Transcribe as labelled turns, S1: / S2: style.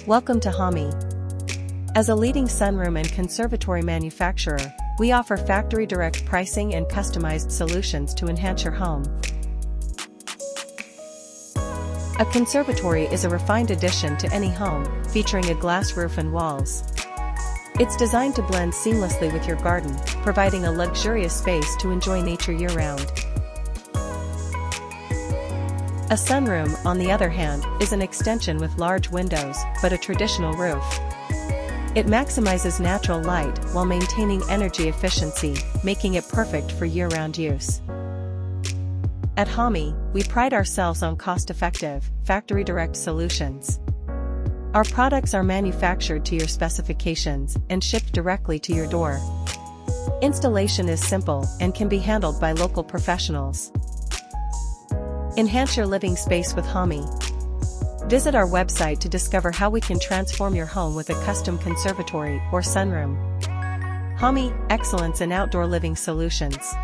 S1: Welcome to Hommie. As a leading sunroom and conservatory manufacturer, we offer factory direct pricing and customized solutions to enhance your home. A conservatory is a refined addition to any home, featuring a glass roof and walls. It's designed to blend seamlessly with your garden, providing a luxurious space to enjoy nature year-round. A sunroom, on the other hand, is an extension with large windows, but a traditional roof. It maximizes natural light while maintaining energy efficiency, making it perfect for year-round use. At Hommie, we pride ourselves on cost-effective, factory-direct solutions. Our products are manufactured to your specifications and shipped directly to your door. Installation is simple and can be handled by local professionals. Enhance your living space with Hommie. Visit our website to discover how we can transform your home with a custom conservatory or sunroom. Hommie, excellence in outdoor living solutions.